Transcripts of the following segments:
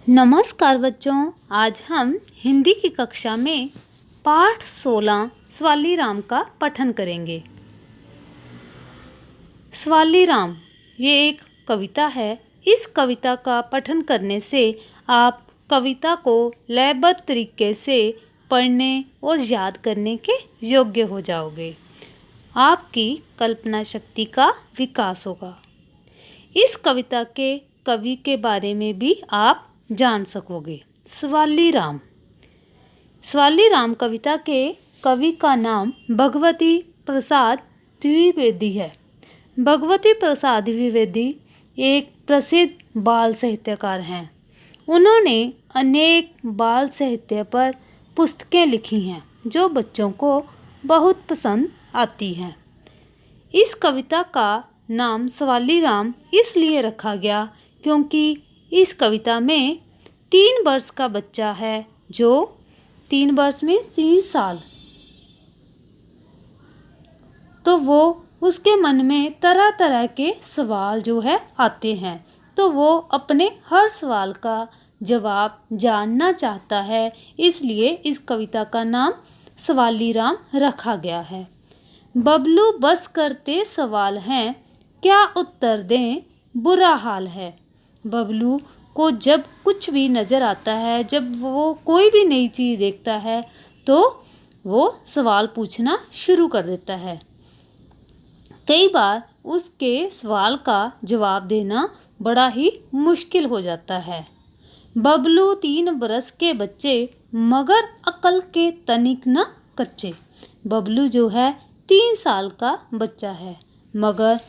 नमस्कार बच्चों, आज हम हिंदी की कक्षा में पाठ 16 सवाली राम का पठन करेंगे। सवाली राम ये एक कविता है। इस कविता का पठन करने से आप कविता को लयबद्ध तरीके से पढ़ने और याद करने के योग्य हो जाओगे। आपकी कल्पना शक्ति का विकास होगा। इस कविता के कवि के बारे में भी आप जान सकोगे। सवाली राम कविता के कवि का नाम भगवती प्रसाद द्विवेदी है। भगवती प्रसाद द्विवेदी एक प्रसिद्ध बाल साहित्यकार हैं। उन्होंने अनेक बाल साहित्य पर पुस्तकें लिखी हैं जो बच्चों को बहुत पसंद आती हैं। इस कविता का नाम सवाली राम इसलिए रखा गया क्योंकि इस कविता में 3 वर्ष का बच्चा है, जो 3 वर्ष में 3 साल, तो वो उसके मन में तरह तरह के सवाल जो है आते हैं, तो वो अपने हर सवाल का जवाब जानना चाहता है। इसलिए इस कविता का नाम सवाली राम रखा गया है। बबलू बस करते सवाल हैं, क्या उत्तर दें, बुरा हाल है। बबलू को जब कुछ भी नज़र आता है, जब वो कोई भी नई चीज़ देखता है, तो वो सवाल पूछना शुरू कर देता है। कई बार उसके सवाल का जवाब देना बड़ा ही मुश्किल हो जाता है। बबलू 3 बरस के बच्चे, मगर अकल के तनिक न कच्चे। बबलू जो है 3 साल का बच्चा है, मगर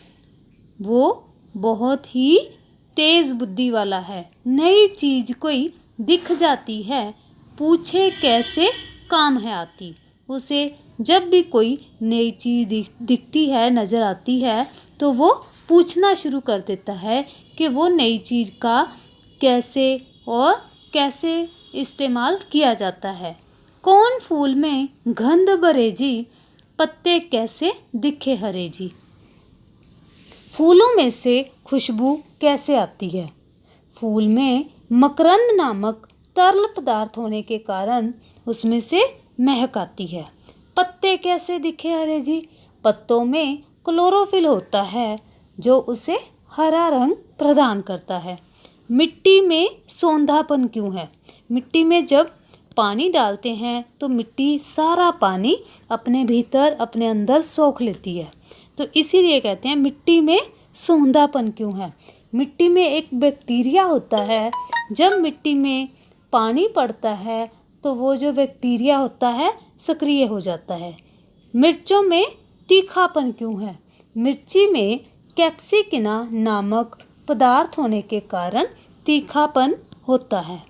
वो बहुत ही तेज बुद्धि वाला है। नई चीज कोई दिख जाती है, पूछे कैसे काम है आती। उसे जब भी कोई नई चीज दिखती है, नजर आती है, तो वो पूछना शुरू कर देता है कि वो नई चीज का कैसे इस्तेमाल किया जाता है। कौन फूल में गंध भरे जी, पत्ते कैसे दिखे हरे जी। फूलों में से खुशबू कैसे आती है। फूल में मकरंद नामक तरल पदार्थ होने के कारण उसमें से महक आती है। पत्ते कैसे दिखे हरे जी, पत्तों में क्लोरोफिल होता है जो उसे हरा रंग प्रदान करता है। मिट्टी में सौंधापन क्यों है। मिट्टी में जब पानी डालते हैं तो मिट्टी सारा पानी अपने भीतर अपने अंदर सोख लेती है, तो इसीलिए कहते हैं मिट्टी में सौंधापन क्यों है। मिट्टी में एक बैक्टीरिया होता है, जब मिट्टी में पानी पड़ता है तो वो जो बैक्टीरिया होता है सक्रिय हो जाता है। मिर्चों में तीखापन क्यों है। मिर्ची में कैप्सिकिना नामक पदार्थ होने के कारण तीखापन होता है।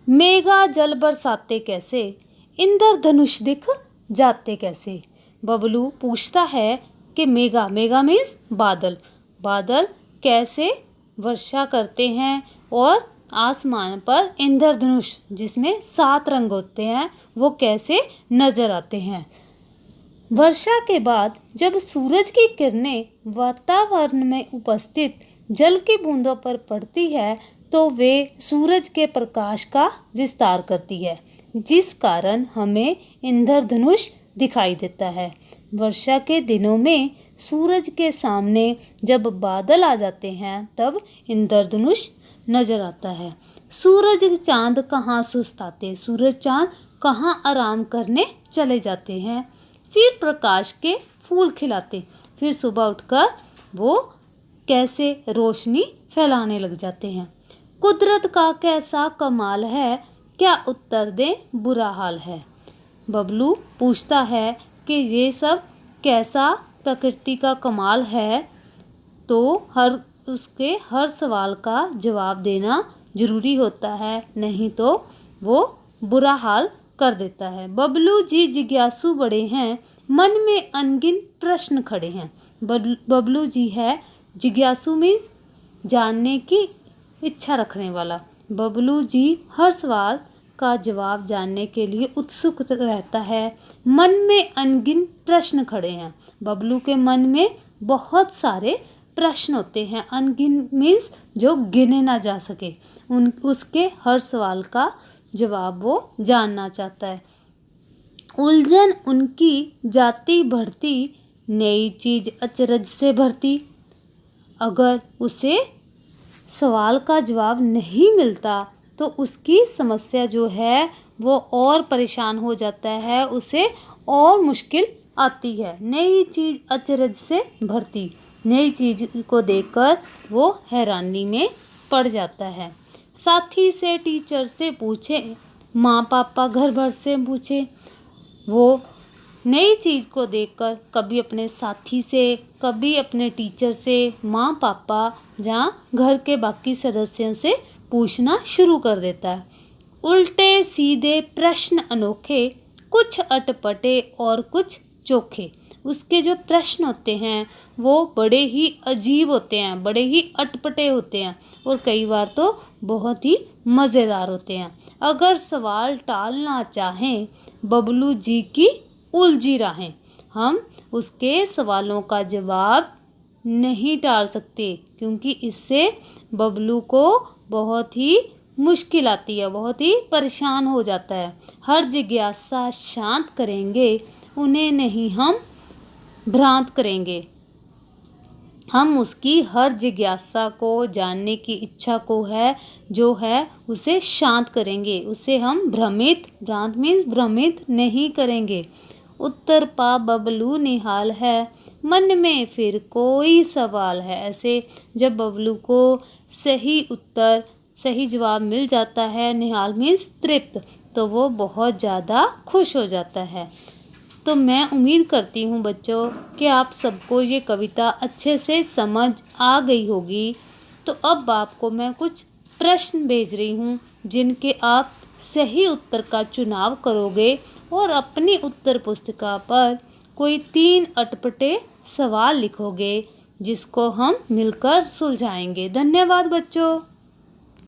मेघा जल बरसाते कैसे, इंद्रधनुष दिख जाते कैसे। बबलू पूछता है कि मेघा मीन्स बादल कैसे वर्षा करते हैं और आसमान पर इंद्रधनुष जिसमें 7 रंग होते हैं वो कैसे नजर आते हैं। वर्षा के बाद जब सूरज की किरणें वातावरण में उपस्थित जल की बूंदों पर पड़ती है तो वे सूरज के प्रकाश का विस्तार करती है, जिस कारण हमें इंद्रधनुष दिखाई देता है। वर्षा के दिनों में सूरज के सामने जब बादल आ जाते हैं तब इंद्रधनुष नजर आता है। सूरज चांद कहाँ सुस्ताते, सूरज चांद कहाँ आराम करने चले जाते हैं। फिर प्रकाश के फूल खिलाते, फिर सुबह उठकर वो कैसे रोशनी फैलाने लग जाते हैं। कुदरत का कैसा कमाल है, क्या उत्तर दें, बुरा हाल है। बबलू पूछता है कि ये सब कैसा प्रकृति का कमाल है, तो उसके हर सवाल का जवाब देना जरूरी होता है, नहीं तो वो बुरा हाल कर देता है। बबलू जी जिज्ञासु बड़े हैं, मन में अनगिनत प्रश्न खड़े हैं। बबलू जी है जिज्ञासु मीन्स जानने की इच्छा रखने वाला। बबलू जी हर सवाल का जवाब जानने के लिए उत्सुक रहता है। मन में अनगिनत प्रश्न खड़े हैं। बबलू के मन में बहुत सारे प्रश्न होते हैं, अनगिन मीन्स जो गिने ना जा सके, उसके हर सवाल का जवाब वो जानना चाहता है। उलझन उनकी जाती बढ़ती, नई चीज अचरज से भरती। अगर उसे सवाल का जवाब नहीं मिलता तो उसकी समस्या जो है वो और परेशान हो जाता है, उसे और मुश्किल आती है। नई चीज अचरज से भरती, नई चीज को देखकर वो हैरानी में पड़ जाता है। साथी से टीचर से पूछे, माँ पापा घर भर से पूछे। वो नई चीज़ को देखकर कभी अपने साथी से, कभी अपने टीचर से, माँ पापा जहाँ घर के बाकी सदस्यों से पूछना शुरू कर देता है। उल्टे सीधे प्रश्न अनोखे, कुछ अटपटे और कुछ चोखे। उसके जो प्रश्न होते हैं वो बड़े ही अजीब होते हैं, बड़े ही अटपटे होते हैं और कई बार तो बहुत ही मज़ेदार होते हैं। अगर सवाल टालना चाहें बबलू जी की उलझी राहें, हम उसके सवालों का जवाब नहीं टाल सकते क्योंकि इससे बबलू को बहुत ही मुश्किल आती है, बहुत ही परेशान हो जाता है। हर जिज्ञासा शांत करेंगे, उन्हें नहीं हम भ्रांत करेंगे। हम उसकी हर जिज्ञासा को, जानने की इच्छा को है जो है उसे शांत करेंगे, उसे हम भ्रांत मीन्स भ्रमित नहीं करेंगे। उत्तर पा बबलू निहाल है, मन में फिर कोई सवाल है। ऐसे जब बबलू को सही उत्तर, सही जवाब मिल जाता है, निहाल मीन्स तृप्त, तो वो बहुत ज़्यादा खुश हो जाता है। तो मैं उम्मीद करती हूँ बच्चों कि आप सबको ये कविता अच्छे से समझ आ गई होगी। तो अब आपको मैं कुछ प्रश्न भेज रही हूँ जिनके आप सही उत्तर का चुनाव करोगे और अपनी उत्तर पुस्तिका पर कोई 3 अटपटे सवाल लिखोगे जिसको हम मिलकर सुलझाएंगे। धन्यवाद बच्चों।